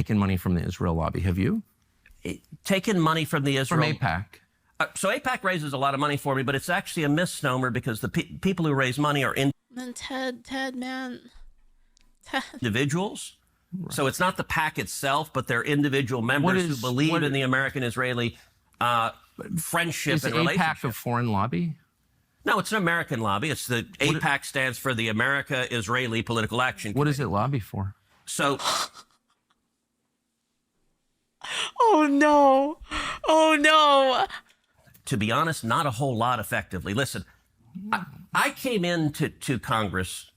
taken money from the Israel lobby, have you? Taken money from the Israel... From AIPAC. So AIPAC raises a lot of money for me, but it's actually a misnomer because the people who raise money are individuals. Right. So it's not the PAC itself, but they're individual members who believe in the American-Israeli friendship and relationship. Is AIPAC a foreign lobby? No, it's an American lobby. It's the AIPAC stands for the America-Israeli Political Action Committee. What does it lobby for? So... Oh, no. Oh, no. To be honest, not a whole lot effectively. Listen, I came into Congress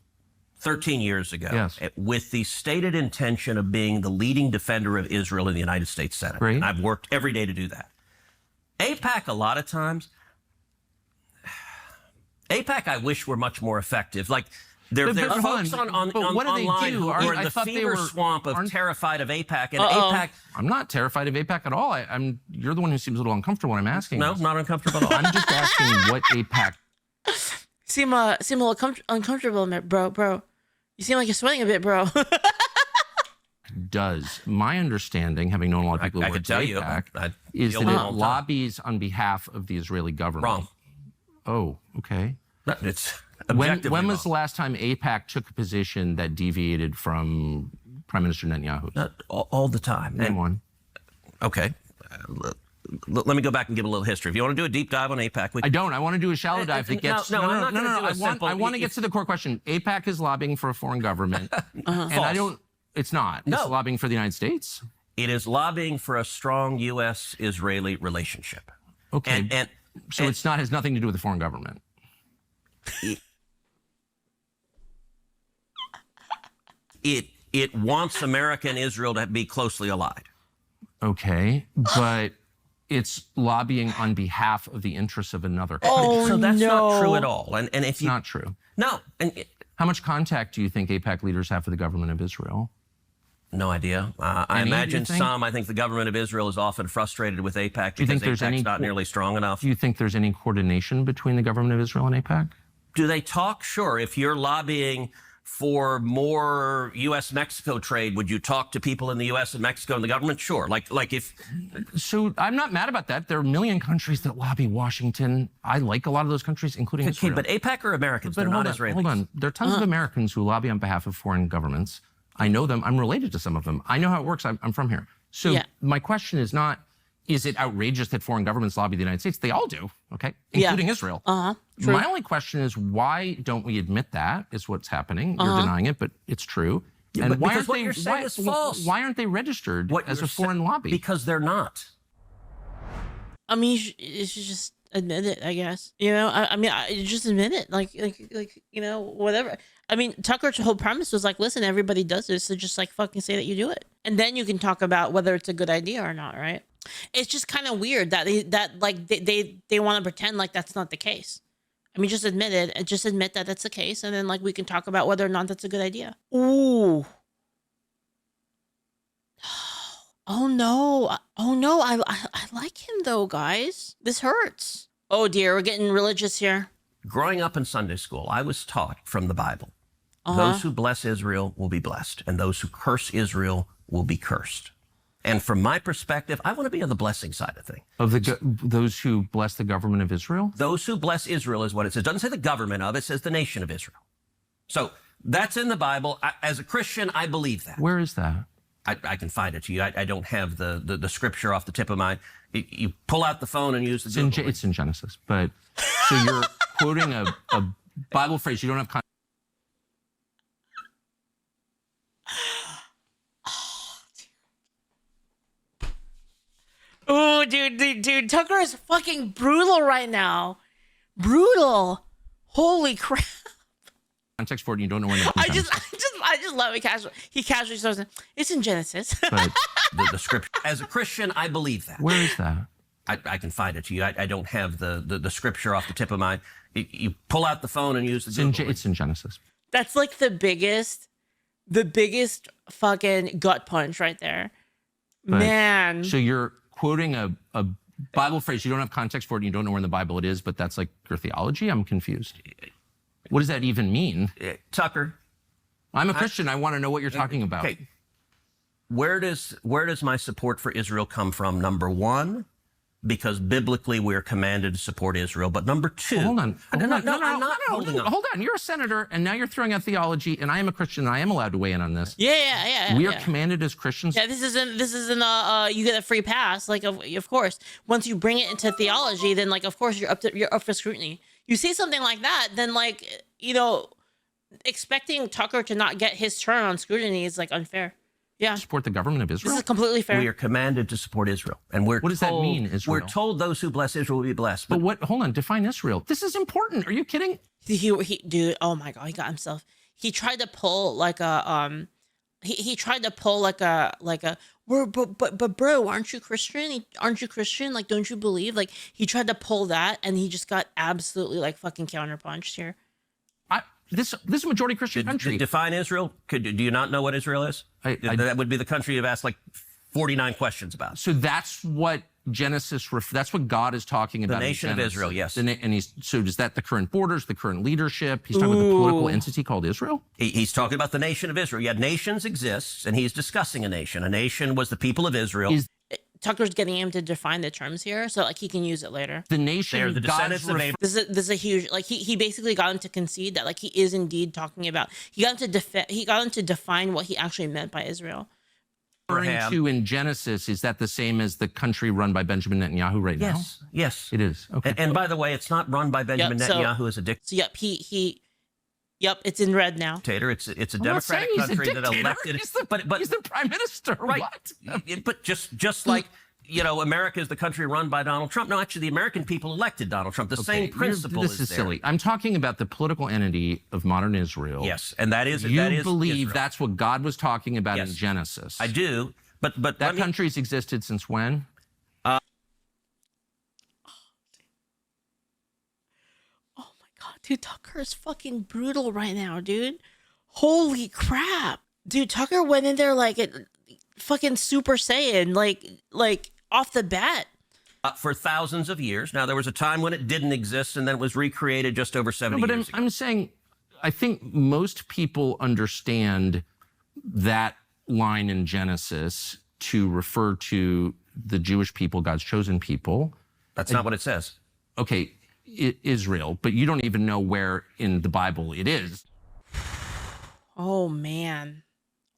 13 years ago with the stated intention of being the leading defender of Israel in the United States Senate. Great. And I've worked every day to do that. AIPAC, a lot of times, AIPAC, I wish were much more effective. Like, there are folks online who are in the fever swamp of terrified of AIPAC. And AIPAC... I'm not terrified of AIPAC at all. You're the one who seems a little uncomfortable when I'm asking. No, not uncomfortable at all. I'm just asking what AIPAC... Seem a little uncomfortable, bro. You seem like you're sweating a bit, bro. Does. My understanding, having known a lot of people who work at AIPAC, is that it lobbies on behalf of the Israeli government. Wrong. Oh, okay. No, it's... When was the last time AIPAC took a position that deviated from Prime Minister Netanyahu? All the time. Name one. Okay. Let me go back and give a little history. If you want to do a deep dive on AIPAC... I don't. I want to do a shallow dive that gets... No, I want to get to the core question. AIPAC is lobbying for a foreign government. And I don't... It's not. It's lobbying for the United States. It is lobbying for a strong U.S.-Israeli relationship. Okay. So it's not has nothing to do with the foreign government. It wants America and Israel to be closely allied. Okay, but it's lobbying on behalf of the interests of another country. Oh, so that's not true at all. And if you... Not true. No. How much contact do you think AIPAC leaders have with the government of Israel? No idea. I imagine some. I think the government of Israel is often frustrated with AIPAC because AIPAC's not nearly strong enough. Do you think there's any coordination between the government of Israel and AIPAC? Do they talk? Sure. If you're lobbying for more U.S.-Mexico trade, would you talk to people in the U.S. and Mexico and the government? Sure. Like if... So I'm not mad about that. There are a million countries that lobby Washington. I like a lot of those countries, including Israel. But AIPAC are Americans. They're not Israelis. Hold on. There are tons of Americans who lobby on behalf of foreign governments. I know them. I'm related to some of them. I know how it works. I'm from here. So my question is not, is it outrageous that foreign governments lobby the United States? They all do, okay? Including Israel. True. My only question is, why don't we admit that is what's happening? You're denying it, but it's true. Yeah, and why aren't false. Why aren't they registered as a foreign lobby? Because they're not. I mean, you should just admit it, I guess. You know, I mean, just admit it. Like, you know, whatever. I mean, Tucker's whole premise was like, listen, everybody does this, so just like fucking say that you do it. And then you can talk about whether it's a good idea or not, right? It's just kind of weird that they want to pretend like that's not the case. I mean, just admit it and just admit that that's the case. And then like we can talk about whether or not that's a good idea. Ooh. Oh no. Oh no. I like him though, guys. This hurts. Oh dear. We're getting religious here. Growing up in Sunday school, I was taught from the Bible, those who bless Israel will be blessed, and those who curse Israel will be cursed. And from my perspective, I want to be on the blessing side of things. Of those who bless the government of Israel? Those who bless Israel is what it says. It doesn't say the government of, it says the nation of Israel. So that's in the Bible. As a Christian, I believe that. Where is that? I can find it to you. I don't have the scripture off the tip of my... You pull out the phone and use the Google. It's in Genesis. But so you're quoting a Bible phrase. You don't have... Oh, dude, Tucker is fucking brutal right now. Brutal. Holy crap. Context for it, you don't know when. I just love it. He casually throws it. It's in Genesis. But the scripture. As a Christian, I believe that. Where is that? I can find it to you. I don't have the scripture off the tip of my... You pull out the phone and use the Google. It's in Genesis. That's like the biggest fucking gut punch right there. But, man. So you're quoting a Bible phrase. You don't have context for it. And you don't know where in the Bible it is, but that's like your theology? I'm confused. What does that even mean? Tucker. I'm a Christian. I want to know what you're talking about. Okay. where does my support for Israel come from? Number one, because biblically we're commanded to support Israel. But number two, hold on. I'm not holding on. Hold on. You're a senator, and now you're throwing out theology, and I am a Christian, and I am allowed to weigh in on this. Yeah. We are commanded as Christians. Yeah, this isn't you get a free pass. Like, of course, once you bring it into theology, then like, of course, you're up for scrutiny. You say something like that, then like, expecting Tucker to not get his turn on scrutiny is like unfair. Yeah. Support the government of Israel? This is completely fair. We are commanded to support Israel. And what does that mean, Israel? We're told those who bless Israel will be blessed. But what, hold on, define Israel. This is important. Are you kidding? Dude, oh my God, he got himself. He tried to pull like a, he tried to pull like a, but bro, aren't you Christian? Aren't you Christian? Like, don't you believe? Like, he tried to pull that and he just got absolutely like fucking counterpunched here. This is a majority Christian country. Define Israel. Do you not know what Israel is? That would be the country you've asked like 49 questions about. So that's what Genesis, that's what God is talking about. The nation of Israel, yes. And so is that the current borders, the current leadership? He's talking about the political entity called Israel? He's talking about the nation of Israel. Yeah, nations exist, and he's discussing a nation. A nation was the people of Israel. Tucker's getting him to define the terms here, so like he can use it later. The nation, they're the descendants of Abraham. This is a huge, like he basically got him to concede that like he is indeed talking about. He got him to define what he actually meant by Israel. Referring to in Genesis, is that the same as the country run by Benjamin Netanyahu right now? Yes, it is. Okay. And by the way, it's not run by Benjamin Netanyahu as a dictator. So yep, it's in red now. It's a democratic country that elected. He's the prime minister, right? What? But just like America is the country run by Donald Trump. No, actually, the American people elected Donald Trump. The same principle. This is silly. I'm talking about the political entity of modern Israel. Yes, and that is believe Israel. That's what God was talking about in Genesis. I do, but that country's existed since when? Dude, Tucker is fucking brutal right now, dude. Holy crap. Dude, Tucker went in there like it fucking Super Saiyan, like off the bat. For thousands of years. Now, there was a time when it didn't exist, and then it was recreated just over 70 years ago. I'm saying, I think most people understand that line in Genesis to refer to the Jewish people, God's chosen people. That's not what it says. Okay. Israel, but you don't even know where in the Bible it is. Oh man.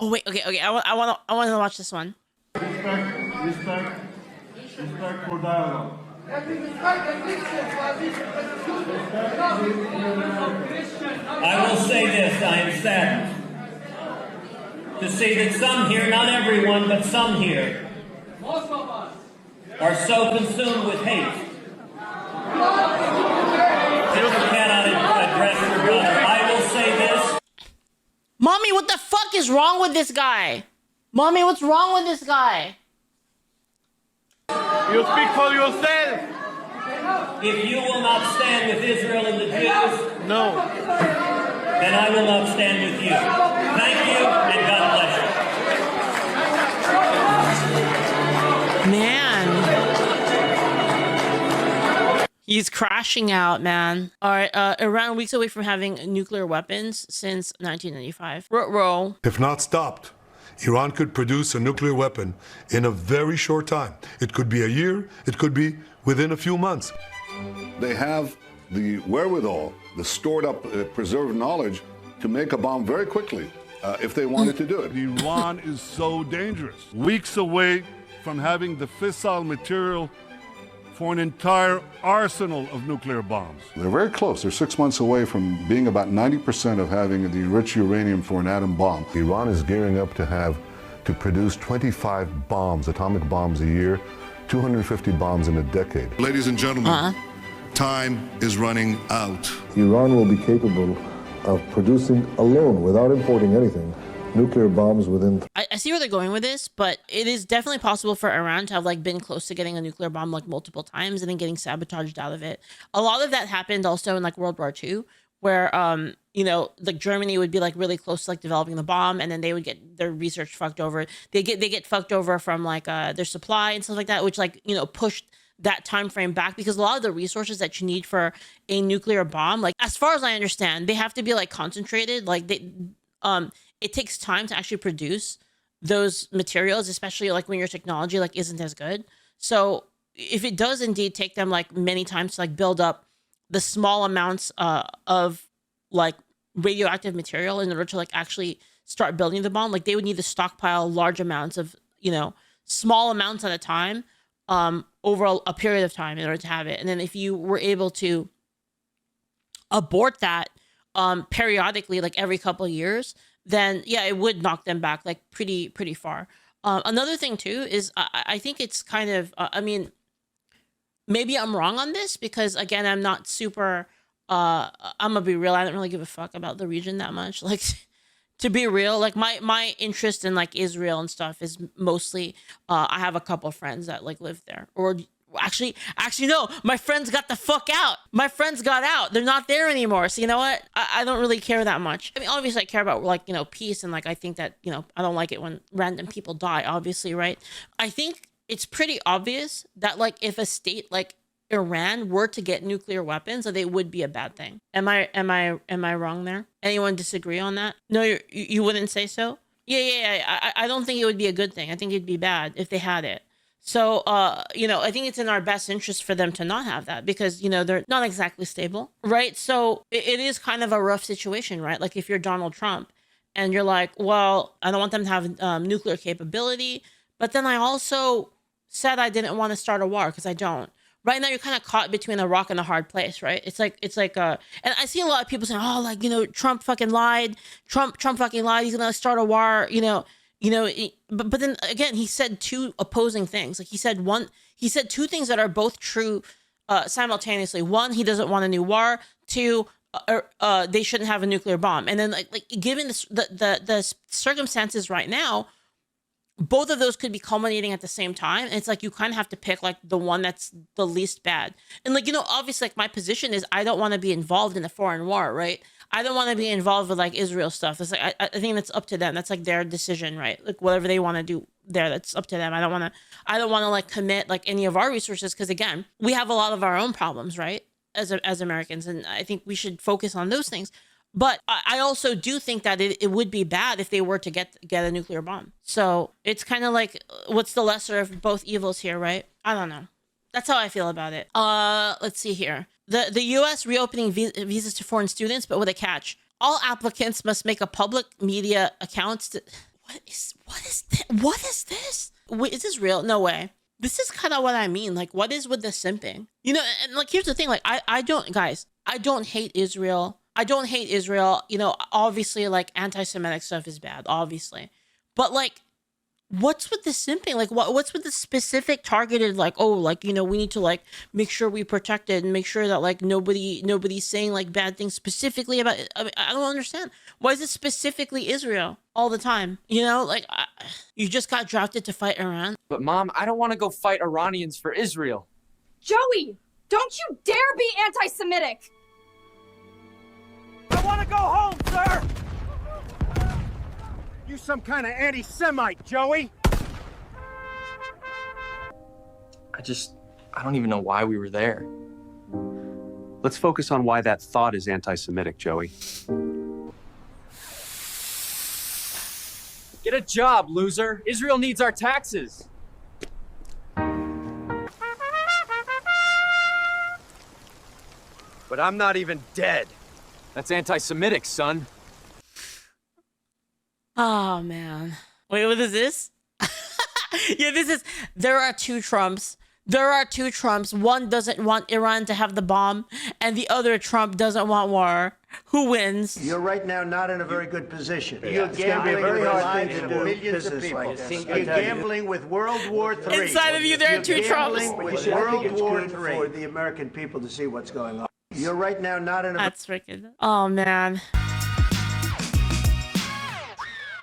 Oh wait, okay. I want to watch this one. Respect for dialogue. I will say this, I am saddened to see that some here, not everyone, but some here, are so consumed with hate that cannot address your brother. I will say this. Mommy, what the fuck is wrong with this guy? Mommy, what's wrong with this guy? You speak for yourself. If you will not stand with Israel and the Jews, No. then I will not stand with you. Thank you, and God bless you. Man. He's crashing out, man. All right, around weeks away from having nuclear weapons since 1995. Roll. If not stopped, Iran could produce a nuclear weapon in a very short time. It could be a year, it could be within a few months. They have the wherewithal, the stored up, preserved knowledge to make a bomb very quickly if they wanted to do it. Iran is so dangerous. Weeks away from having the fissile material for an entire arsenal of nuclear bombs. They're very close. They're 6 months away from being about 90% of having the enriched uranium for an atom bomb. Iran is gearing up to produce 25 bombs, atomic bombs a year, 250 bombs in a decade. Ladies and gentlemen, time is running out. Iran will be capable of producing alone, without importing anything, nuclear bombs within... I see where they're going with this, but it is definitely possible for Iran to have like been close to getting a nuclear bomb like multiple times and then getting sabotaged out of it. A lot of that happened also in like World War II, where like Germany would be like really close to like developing the bomb, and then they would get their research fucked over. They get fucked over from like their supply and stuff like that, which like pushed that time frame back, because a lot of the resources that you need for a nuclear bomb, like as far as I understand, they have to be like concentrated. Like it takes time to actually produce those materials, especially like when your technology like isn't as good. So if it does indeed take them like many times to like build up the small amounts of like radioactive material in order to like actually start building the bomb, like they would need to stockpile large amounts of, you know, small amounts at a time over a period of time in order to have it. And then if you were able to abort that periodically, like every couple of years, then yeah, it would knock them back like pretty far. Another thing too is I think it's kind of, I mean, maybe I'm wrong on this because again, I'm not super, I'm gonna be real. I don't really give a fuck about the region that much. Like to be real, like my interest in like Israel and stuff is mostly, I have a couple of friends that like live there, or actually no, my friends got the fuck out. My friends got out. They're not there anymore. So you know what? I don't really care that much. I mean, obviously I care about like, you know, peace. And like, I think that, you know, I don't like it when random people die, obviously. Right. I think it's pretty obvious that like if a state like Iran were to get nuclear weapons, that they would be a bad thing. Am I wrong there? Anyone disagree on that? No, you wouldn't say so? Yeah. I don't think it would be a good thing. I think it'd be bad if they had it. So, you know, I think it's in our best interest for them to not have that because, you know, they're not exactly stable, right? So it is kind of a rough situation, right? Like if you're Donald Trump and you're like, well, I don't want them to have nuclear capability, but then I also said I didn't want to start a war because I don't. Right now, you're kind of caught between a rock and a hard place, right? It's like, and I see a lot of people saying, oh, like, you know, Trump fucking lied. Trump fucking lied. He's going to start a war, but then again, he said two opposing things. Like he said two things that are both true simultaneously. One, he doesn't want a new war. Two, they shouldn't have a nuclear bomb. And then like given the circumstances right now, both of those could be culminating at the same time. And it's like, you kind of have to pick like the one that's the least bad. And like, you know, obviously like my position is I don't want to be involved in a foreign war, right? I don't want to be involved with like Israel stuff. It's like, I think that's up to them. That's like their decision, right? Like whatever they want to do there, that's up to them. I don't want to like commit like any of our resources. Cause again, we have a lot of our own problems, right? As Americans. And I think we should focus on those things. But I also do think that it would be bad if they were to get a nuclear bomb. So it's kind of like, what's the lesser of both evils here, right? I don't know. That's how I feel about it. Let's see here. The U.S. reopening visas to foreign students, but with a catch. All applicants must make a public media account. What is this? Wait, is this real? No way. This is kind of what I mean. Like, what is with the simping? You know, and like, here's the thing. Like, I don't hate Israel. I don't hate Israel. You know, obviously, like, anti-Semitic stuff is bad, obviously. But, like, what's with the simping? Like, what's with the specific targeted, like, oh, like, you know, we need to, like, make sure we protect it and make sure that, like, nobody's saying, like, bad things specifically about it. I mean, I don't understand. Why is it specifically Israel all the time? You know, like, you just got drafted to fight Iran. But, Mom, I don't want to go fight Iranians for Israel. Joey, don't you dare be anti-Semitic! I want to go home, sir! You some kind of anti-Semite, Joey! I don't even know why we were there. Let's focus on why that thought is anti-Semitic, Joey. Get a job, loser! Israel needs our taxes! But I'm not even dead. That's anti-Semitic, son. Oh, man. Wait, what is this? Yeah, there are two Trumps. One doesn't want Iran to have the bomb, and the other Trump doesn't want war. Who wins? You're right now not in a very good position. You're gambling with the lives of millions of people. You're gambling with World War III. Inside of you, there are two Trumps. You're gambling with World War III for the American people to see what's going on. You're right now not in a... That's freaking... Oh, man.